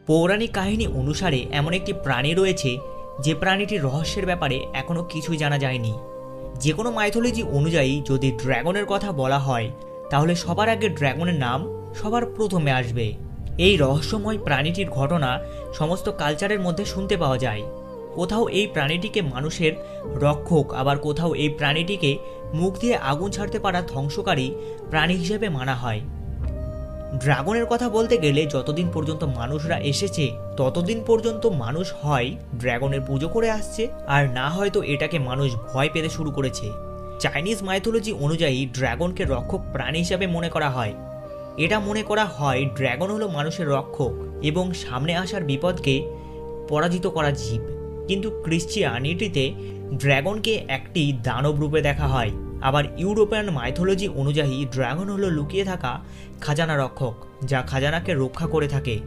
পৌরাণিক কাহিনী অনুসারে এমন একটি প্রাণী রয়েছে যে প্রাণীটির রহস্যের ব্যাপারে এখনো কিছুই জানা যায়নি। যে কোনো মাইথোলজি অনুযায়ী যদি ড্রাগনের কথা বলা হয় তাহলে সবার আগে ড্রাগনের নাম সবার প্রথমে আসবে। এই রহস্যময় প্রাণীটির ঘটনা সমস্ত কালচারের মধ্যে শুনতে পাওয়া যায়। কোথাও এই প্রাণীটিকে মানুষের রক্ষক, আবার কোথাও এই প্রাণীটিকে মুখ দিয়ে আগুন ছাড়তে পারা ধ্বংসকারী প্রাণী হিসেবে মানা হয়। ড্রাগনের কথা বলতে গেলে যতদিন পর্যন্ত মানুষরা এসেছে ততদিন পর্যন্ত মানুষ হয় ড্রাগনের পুজো করে আসছে, আর না হয়তো এটাকে মানুষ ভয় পেতে শুরু করেছে। চাইনিজ মাইথোলজি অনুযায়ী ড্রাগনকে রক্ষক প্রাণী হিসাবে মনে করা হয়। এটা মনে করা হয় ড্রাগন হলো মানুষের রক্ষক এবং সামনে আসার বিপদকে পরাজিত করা জীব। কিন্তু ক্রিশ্চিয়ানিটিতে ড্রাগনকে একটি দানব রূপে দেখা হয়। আবার ইউরোপিয়ান মাইথোলজি অনুযায়ী ড্রাগন হলো লুকিয়ে থাকা খাজানা রক্ষক, যা খাজানাকে রক্ষা করে থাকে।